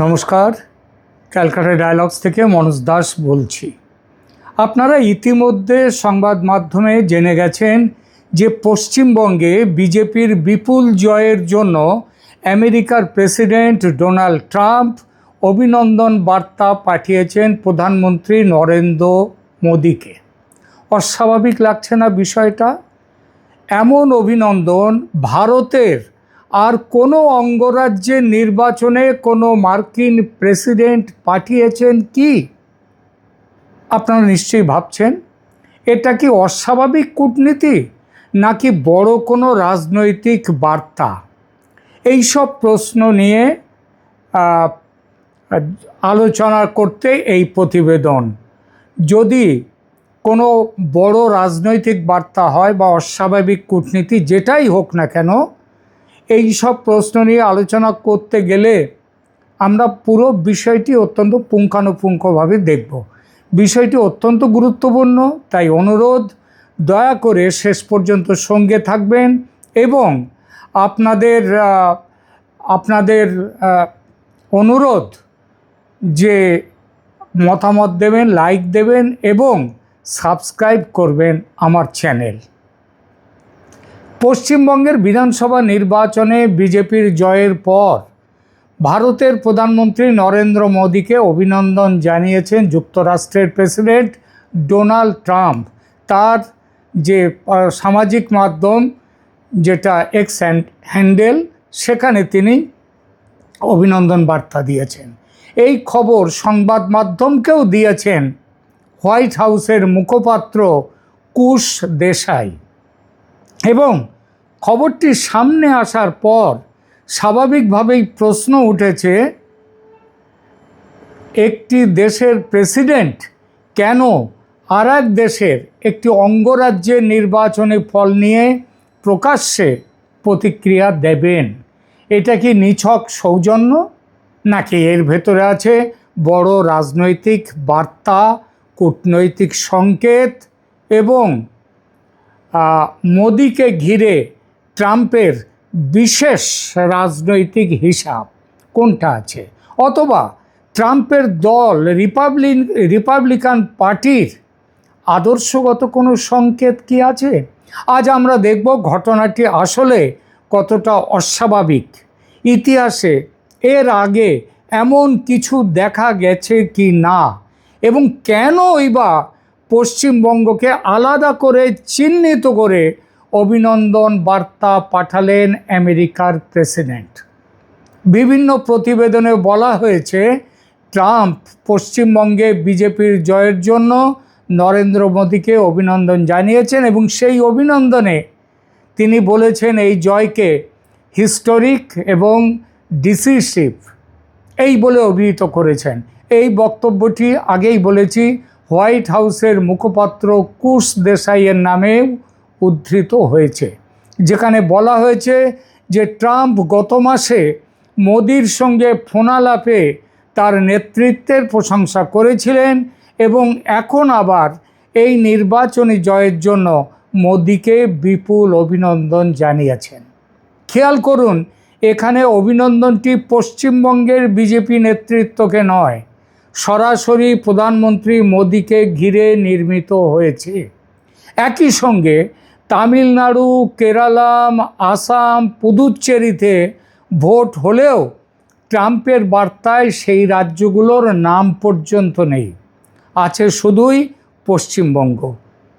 নমস্কার, ক্যালকাটা ডায়ালগস থেকে মনোজ দাস বলছি। আপনারা ইতিমধ্যে সংবাদ মাধ্যমে জেনে গেছেন যে পশ্চিমবঙ্গে বিজেপির বিপুল জয়ের জন্য আমেরিকার প্রেসিডেন্ট ডোনাল্ড ট্রাম্প অভিনন্দন বার্তা পাঠিয়েছেন প্রধানমন্ত্রী নরেন্দ্র মোদীকে। অস্বাভাবিক লাগছে না বিষয়টা? এমন অভিনন্দন ভারতের আর কোনো অঙ্গরাজ্যের নির্বাচনে কোনো মার্কিন প্রেসিডেন্ট পাঠিয়েছেন কি? আপনারা নিশ্চয়ই ভাবছেন, এটা কি অস্বাভাবিক কূটনীতি নাকি বড় কোনো রাজনৈতিক বার্তা? এইসব প্রশ্ন নিয়ে আলোচনা করতে এই প্রতিবেদন। যদি কোনো বড় রাজনৈতিক বার্তা হয় বা অস্বাভাবিক কূটনীতি যেটাই হোক না কেন, এই সব প্রশ্ন নিয়ে আলোচনা করতে গেলে আমরা পুরো বিষয়টি অত্যন্ত পুঙ্খানুপুঙ্খভাবে দেখব। বিষয়টি অত্যন্ত গুরুত্বপূর্ণ, তাই অনুরোধ দয়া করে শেষ পর্যন্ত সঙ্গে থাকবেন এবং আপনাদের অনুরোধ যে মতামত দেবেন, লাইক দেবেন এবং সাবস্ক্রাইব করবেন আমার চ্যানেল। পশ্চিমবঙ্গের বিধানসভা নির্বাচনে বিজেপির জয়ের পর ভারতের প্রধানমন্ত্রী নরেন্দ্র মোদীকে অভিনন্দন জানিয়েছেন যুক্তরাষ্ট্রের প্রেসিডেন্ট ডোনাল্ড ট্রাম্প। তার যে সামাজিক মাধ্যম যেটা এক্স হ্যান্ডেল, সেখানে তিনি অভিনন্দন বার্তা দিয়েছেন। এই খবর সংবাদ মাধ্যমকেও দিয়েছেন হোয়াইট হাউসের মুখপাত্র কুশ দেশাই। এবং খবরটি সামনে আসার পর স্বাভাবিকভাবেই প্রশ্ন উঠেছে, একটি দেশের প্রেসিডেন্ট কেন আর এক দেশের একটি অঙ্গরাজ্যের নির্বাচনে ফল নিয়ে প্রকাশ্যে প্রতিক্রিয়া দেবেন? এটা কি নিছক সৌজন্য নাকি এর ভেতরে আছে বড় রাজনৈতিক বার্তা, কূটনৈতিক সংকেত এবং মোদিকে ঘিরে ট্রাম্পের বিশেষ রাজনৈতিক হিসাব কোনটা আছে? অথবা ট্রাম্পের দল রিপাবলিকান পার্টির আদর্শগত কোনো সংকেত কি আছে? আজ আমরা দেখব ঘটনাটি আসলে কতটা অস্বাভাবিক। ইতিহাসে এর আগে এমন কিছু দেখা গেছে কি না, এবং কেনই বা পশ্চিমবঙ্গকে আলাদা করে চিহ্নিত করে অভিনন্দন বার্তা পাঠালেন আমেরিকার প্রেসিডেন্ট। বিভিন্ন প্রতিবেদনে বলা হয়েছে ট্রাম্প পশ্চিমবঙ্গে বিজেপির জয়ের জন্য নরেন্দ্র মোদীকে অভিনন্দন জানিয়েছেন এবং সেই অভিনন্দনে তিনি বলেছেন এই জয়কে হিস্টোরিক এবং ডিসিসিভ এই বলে অভিহিত করেছেন। এই বক্তব্যটি আগেই বলেছি হোয়াইট হাউসের মুখপাত্র কুশ দেশাইয়ের নামে উদ্ধৃত হয়েছে, যেখানে বলা হয়েছে যে ট্রাম্প গত মাসে মোদির সঙ্গে ফোনালাপে তার নেতৃত্বের প্রশংসা করেছিলেন এবং এখন আবার এই নির্বাচনী জয়ের জন্য মোদিকে বিপুল অভিনন্দন জানিয়েছেন। খেয়াল করুন, এখানে অভিনন্দনটি পশ্চিমবঙ্গের বিজেপি নেতৃত্বকে নয়, সরাসরি প্রধানমন্ত্রী মোদীকে ঘিরে নির্মিত হয়েছে। একই সঙ্গে তামিলনাড়ু, কেরালা, আসাম, পুদুচ্চেরিতে ভোট হলেও ট্রাম্পের বার্তায় সেই রাজ্যগুলোর নাম পর্যন্ত নেই, আছে শুধুই পশ্চিমবঙ্গ।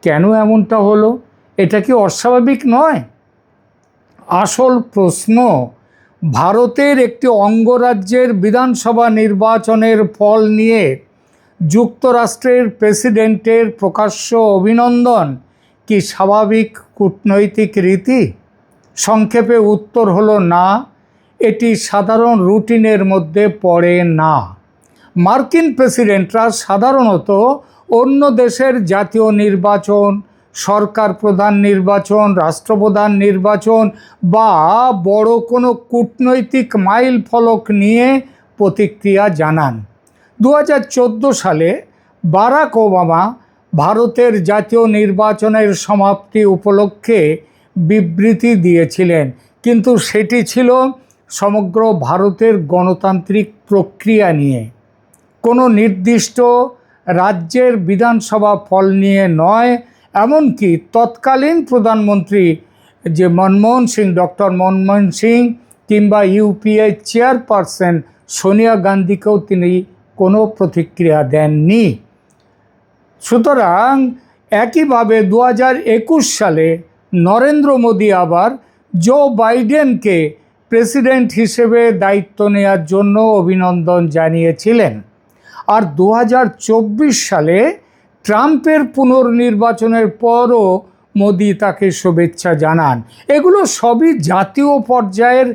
কেন এমনটা হলো? এটা কি অস্বাভাবিক নয়? আসল প্রশ্ন, ভারতের একটি অঙ্গরাজ্যের বিধানসভা নির্বাচনের ফল নিয়ে যুক্তরাষ্ট্রের প্রেসিডেন্টের প্রকাশ্য অভিনন্দন কি স্বাভাবিক কূটনৈতিক রীতি? সংক্ষেপে উত্তর হলো না, এটি সাধারণ রুটিনের মধ্যে পড়ে না। মার্কিন প্রেসিডেন্টরা সাধারণত অন্য দেশের জাতীয় নির্বাচন, সরকার প্রধান নির্বাচন, রাষ্ট্রপ্রধান নির্বাচন বা বড় কোনো কূটনৈতিক মাইল ফলক নিয়ে প্রতিক্রিয়া জানান। 2014 সালে বারাক ওবামা ভারতের জাতীয় নির্বাচনের সমাপ্তি উপলক্ষে বিবৃতি দিয়েছিলেন, কিন্তু সেটি ছিল সমগ্র ভারতের গণতান্ত্রিক প্রক্রিয়া নিয়ে, কোনো নির্দিষ্ট রাজ্যের বিধানসভা ফল নিয়ে নয়। এমনকি তৎকালীন প্রধানমন্ত্রী যে মনমোহন সিং, ডক্টর মনমোহন সিং, কিংবা ইউপিএ চেয়ারপারসন সোনিয়া গান্ধীকেও তিনি কোনো প্রতিক্রিয়া দেননি। সুতরাং একইভাবে 2021 সালে নরেন্দ্র মোদী আবার জো বাইডেনকে প্রেসিডেন্ট হিসেবে দায়িত্ব নেওয়ার জন্য অভিনন্দন জানিয়েছিলেন। আর 2024 সালে ট্রাম্পের পুনর্নির্বাচনের পরও মোদী তাকে শুভেচ্ছা জানান। এগুলো সবই জাতীয় পর্যায়ের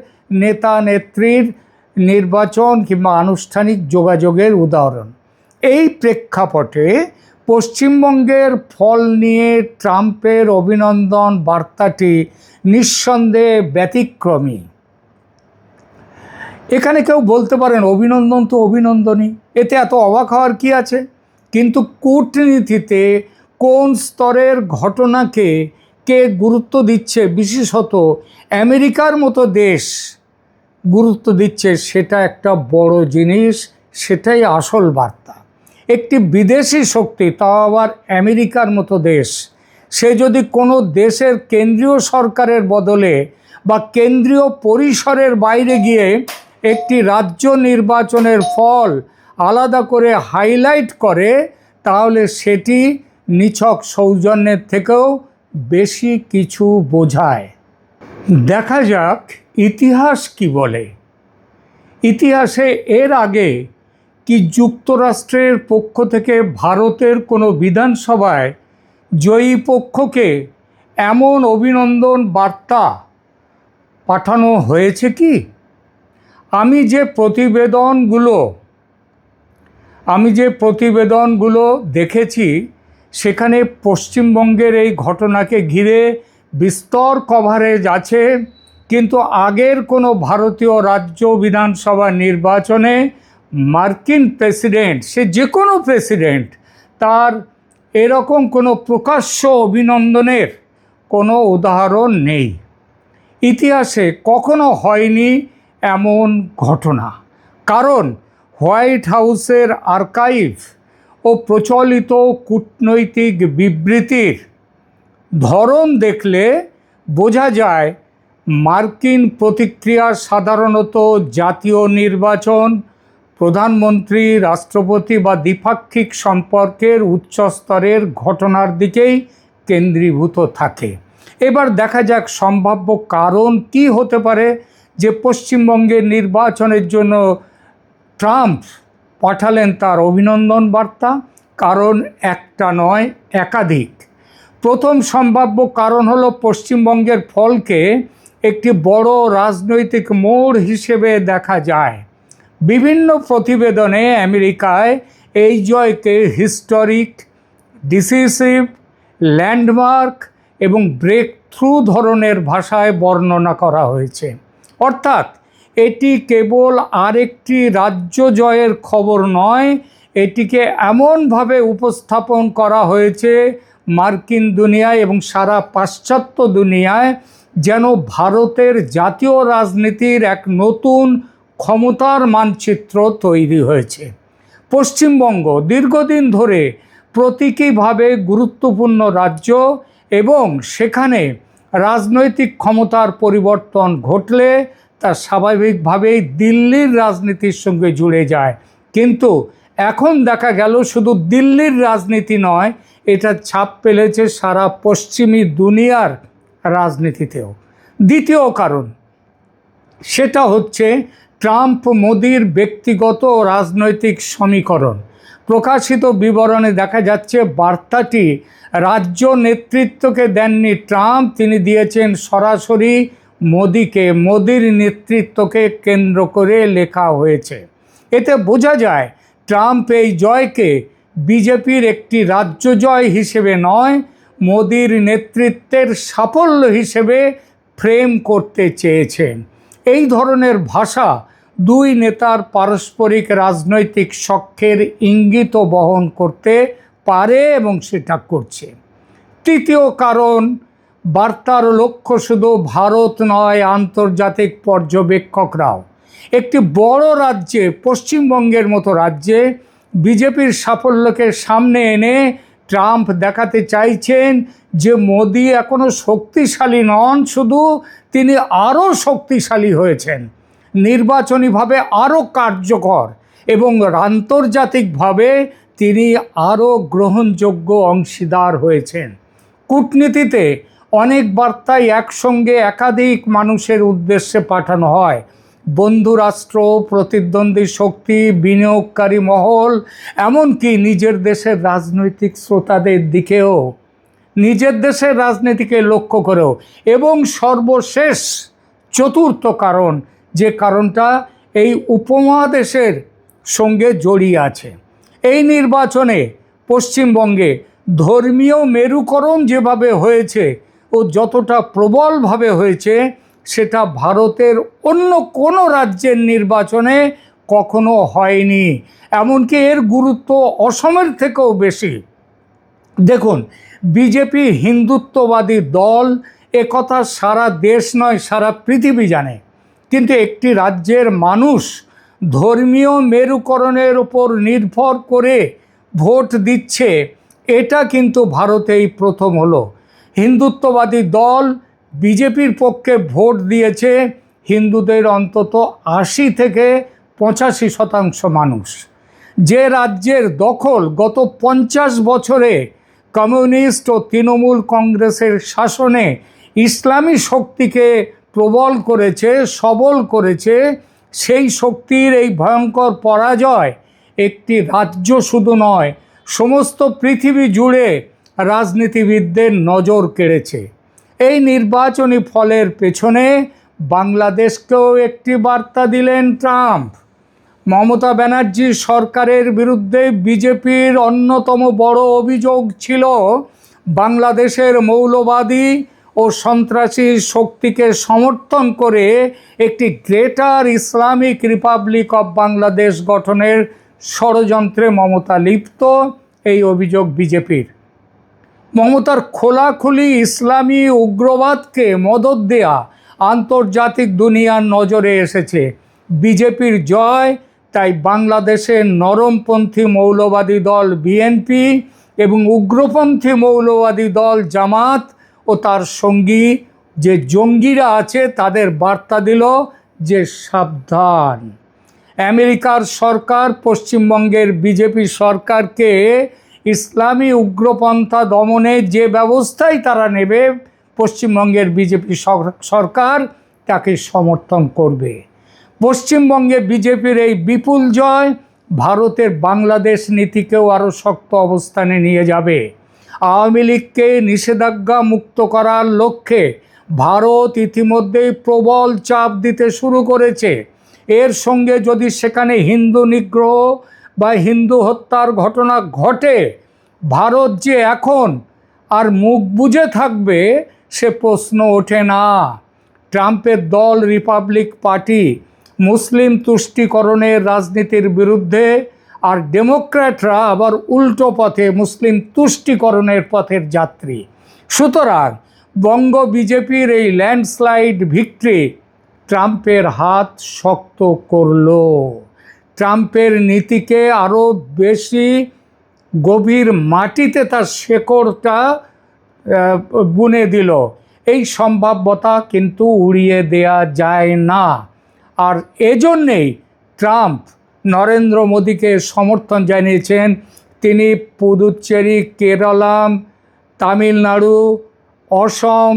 নেতা নেত্রীর নির্বাচন কিংবা আনুষ্ঠানিক যোগাযোগের উদাহরণ। এই প্রেক্ষাপটে পশ্চিমবঙ্গের ফল নিয়ে ট্রাম্পের অভিনন্দন বার্তাটি নিঃসন্দেহে ব্যতিক্রমী। এখানে কেউ বলতে পারেন অভিনন্দন তো অভিনন্দনই, এতে এত অবাক হওয়ার কি আছে? কিন্তু কূটনীতিতে কোন স্তরের ঘটনাকে কে গুরুত্ব দিচ্ছে, বিশেষত আমেরিকার মতো দেশ গুরুত্ব দিচ্ছে, সেটা একটা বড় জিনিস, সেটাই আসল বার্তা। একটি বিদেশি শক্তি, তাও আবার আমেরিকার মতো দেশ, সে যদি কোনো দেশের কেন্দ্রীয় সরকারের বদলে বা কেন্দ্রীয় পরিসরের বাইরে গিয়ে একটি রাজ্য নির্বাচনের ফল আলাদা করে হাইলাইট করে, তাহলে সেটি নিছক সৌজন্যের থেকেও বেশি কিছু বোঝায়। দেখা যাক ইতিহাস কি বলে। ইতিহাসে এর আগে কি যুক্তরাষ্ট্রের পক্ষ থেকে ভারতের কোনো বিধানসভায় জয়ী পক্ষকে এমন অভিনন্দন বার্তা পাঠানো হয়েছে কি? আমি যে প্রতিবেদনগুলো দেখেছি, সেখানে পশ্চিমবঙ্গের এই ঘটনাকে ঘিরে বিস্তর কভারেজ আছে। কিন্তু আগের কোনো ভারতীয় রাজ্য বিধানসভা নির্বাচনে মার্কিন প্রেসিডেন্ট, সে যে কোনো প্রেসিডেন্ট, তার এরকম কোনো প্রকাশ্য অভিনন্দনের কোনো উদাহরণ নেই। ইতিহাসে কখনো হয়নি এমন ঘটনা। কারণ হোয়াইট হাউসের আর্কাইভ ও প্রচলিত কূটনৈতিক বিবৃতির ধরন দেখলে বোঝা যায়, মার্কিন প্রতিক্রিয়া সাধারণত জাতীয় নির্বাচন, প্রধানমন্ত্রী, রাষ্ট্রপতি বা দ্বিপাক্ষিক সম্পর্কের উচ্চস্তরের ঘটনার দিকেই কেন্দ্রীভূত থাকে। এবার দেখা যাক সম্ভাব্য কারণ কি হতে পারে যে পশ্চিমবঙ্গের নির্বাচনের জন্য ট্রাম্প পাঠালেন তার অভিনন্দন বার্তা। কারণ একটা নয়, একাধিক। প্রথম সম্ভাব্য কারণ হলো পশ্চিমবঙ্গের ফলকে একটি বড় রাজনৈতিক মোড় হিসেবে দেখা যায়। বিভিন্ন প্রতিবেদনে আমেরিকায় এই জয়কে হিস্টোরিক, ডিসিসিভ, ল্যান্ডমার্ক এবং ব্রেক থ্রু ধরনের ভাষায় বর্ণনা করা হয়েছে। অর্থাৎ এটি কেবল আরেকটি রাজ্য জয়ের খবর নয়, এটিকে এমনভাবে উপস্থাপন করা হয়েছে মার্কিন দুনিয়ায় এবং সারা পাশ্চাত্য দুনিয়ায়, যেন ভারতের জাতীয় রাজনীতির এক নতুন ক্ষমতার মানচিত্র তৈরি হয়েছে। পশ্চিমবঙ্গ দীর্ঘদিন ধরে প্রতীকীভাবে গুরুত্বপূর্ণ রাজ্য, এবং সেখানে রাজনৈতিক ক্ষমতার পরিবর্তন ঘটলে তা স্বাভাবিকভাবেই দিল্লির রাজনীতির সঙ্গে জুড়ে যায়। কিন্তু এখন দেখা গেল শুধু দিল্লির রাজনীতি নয়, এটা ছাপ ফেলেছে সারা পশ্চিমী দুনিয়ার রাজনীতিতেও। দ্বিতীয় কারণ, সেটা হচ্ছে ট্রাম্প মোদির ব্যক্তিগত রাজনৈতিক সমীকরণ। প্রকাশিত বিবরণে দেখা যাচ্ছে বার্তাটি রাজ্য নেতৃত্বকে দেননি ট্রাম্প, তিনি দিয়েছেন সরাসরি মোদিকে। মোদির নেতৃত্বকে কেন্দ্র করে লেখা হয়েছে। এতে বোঝা যায় ট্রাম্প এই জয়কে বিজেপির একটি রাজ্য জয় হিসেবে নয়, মোদির নেতৃত্বের সাফল্য হিসেবে ফ্রেম করতে চেয়েছেন। এই ধরনের ভাষা দুই নেতার পারস্পরিক রাজনৈতিক সখ্যের ইঙ্গিত বহন করতে পারে এবং সেটা করছে। তৃতীয় কারণ, বার্তার লক্ষ্য শুধু ভারত নয়, আন্তর্জাতিক পর্যবেক্ষকরাও। একটি বড় রাজ্যে, পশ্চিমবঙ্গের মতো রাজ্যে বিজেপির সাফল্যকে সামনে এনে ট্রাম্প দেখাতে চাইছেন যে মোদি এখনও শক্তিশালী নন, শুধু তিনি আরও শক্তিশালী হয়েছেন, নির্বাচনীভাবে আরও কার্যকর এবং আন্তর্জাতিকভাবে তিনি আরও গ্রহণযোগ্য অংশীদার হয়েছেন। কূটনীতিতে অনেক বার্তাই একসঙ্গে একাধিক মানুষের উদ্দেশ্যে পাঠানো হয়। বন্ধুরাষ্ট্র, প্রতিদ্বন্দ্বী শক্তি, বিনিয়োগকারী মহল, এমনকি নিজের দেশের রাজনৈতিক শ্রোতাদের দিকেও, নিজের দেশের রাজনীতিকে লক্ষ্য করেও। এবং সর্বশেষ চতুর্থ কারণ, যে কারণটা এই উপমহাদেশের সঙ্গে জড়িয়ে আছে, এই নির্বাচনে পশ্চিমবঙ্গে ধর্মীয় মেরুকরণ যেভাবে হয়েছে ও যতটা প্রবলভাবে হয়েছে, সেটা ভারতের অন্য কোনো রাজ্যের নির্বাচনে কখনো হয়নি। এমনকি এর গুরুত্ব অসমের থেকেও বেশি। দেখুন, বিজেপি হিন্দুত্ববাদী দল, একথা সারা দেশ নয় সারা পৃথিবী জানে। কিন্তু একটি রাজ্যের মানুষ ধর্মীয় মেরুকরণের উপর নির্ভর করে ভোট দিচ্ছে, এটা কিন্তু ভারতেই প্রথম হলো। হিন্দুত্ববাদী দল বিজেপির পক্ষে ভোট দিয়েছে হিন্দুদের অন্তত ৮০ থেকে ৮৫% মানুষ। যে রাজ্যের দখল গত ৫০ বছরে কমিউনিস্ট ও তৃণমূল কংগ্রেসের শাসনে ইসলামী শক্তিকে প্রবল করেছে, সবল করেছে, সেই শক্তির এই ভয়ঙ্কর পরাজয় একটি রাজ্য শুধু নয়, সমস্ত পৃথিবী জুড়ে রাজনীতিবিদদের নজর কেড়েছে। এই নির্বাচনী ফলের পেছনে বাংলাদেশকেও একটি বার্তা দিলেন ট্রাম্প। মমতা ব্যানার্জি সরকারের বিরুদ্ধে বিজেপির অন্যতম বড় অভিযোগ ছিল বাংলাদেশের মৌলবাদী ও সন্ত্রাসী শক্তিকে সমর্থন করে একটি greater Islamic Republic of Bangladesh গঠনের ষড়যন্ত্রে মমতা লিপ্ত। এই অভিযোগ বিজেপির। মমতার খোলাখুলি ইসলামী উগ্রবাদকে মদদ দেয়া আন্তর্জাতিক দুনিয়ার নজরে এসেছে। বিজেপির জয় তাই বাংলাদেশের নরমপন্থী মৌলবাদী দল বিএনপি এবং উগ্রপন্থী মৌলবাদী দল জামাত ও তার সঙ্গী যে জঙ্গিরা আছে তাদের বার্তা দিল যে সাবধান। আমেরিকার সরকার পশ্চিমবঙ্গের বিজেপি সরকারকে ইসলামী উগ্রপন্থা দমনে যে ব্যবস্থাই তারা নেবে, পশ্চিমবঙ্গের বিজেপি সরকার তাকে সমর্থন করবে। পশ্চিমবঙ্গে বিজেপির এই বিপুল জয় ভারতের বাংলাদেশ নীতিকেও আরও শক্ত অবস্থানে নিয়ে যাবে। আওয়ামী লীগকে নিষেধাজ্ঞা মুক্ত করার লক্ষ্যে ভারত ইতিমধ্যেই প্রবল চাপ দিতে শুরু করেছে। এর সঙ্গে যদি সেখানে হিন্দু নিগ্রহ বা হিন্দু হত্যার ঘটনা ঘটে, ভারত যে এখন আর মুখ বুজে থাকবে সে প্রশ্ন ওঠে না। ট্রাম্পের দল রিপাবলিক পার্টি মুসলিম তুষ্টিকরণের রাজনীতির বিরুদ্ধে, আর ডেমোক্র্যাটরা আবার উল্টো পথে মুসলিম তুষ্টিকরণের পথের যাত্রী। সুতরাং বঙ্গ বিজেপির এই ল্যান্ডস্লাইড ভিক্টরি ট্রাম্পের হাত শক্ত করল, ট্রাম্পের নীতিকে আরও বেশি গভীর মাটিতে তার শেকড়টা বুনে দিল। এই সম্ভাব্যতা কিন্তু উড়িয়ে দেয়া যায় না। আর এজন্যেই ট্রাম্প নরেন্দ্র মোদীকে সমর্থন জানিয়েছেন। তিনি পুদুচ্চেরি, কেরালাম, তামিলনাড়ু, অসম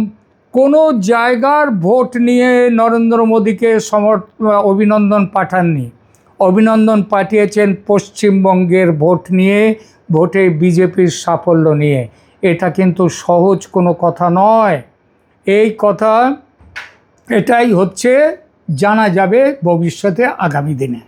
কোনো জায়গার ভোট নিয়ে নরেন্দ্র মোদীকে অভিনন্দন পাঠাননি। অভিনন্দন পাঠিয়েছেন পশ্চিমবঙ্গের ভোট নিয়ে, ভোটে বিজেপির সাফল্য নিয়ে। এটা কিন্তু সহজ কোনো কথা নয়। এই কথা এটাই হচ্ছে জানা যাবে ভবিষ্যতে, আগামী দিনে।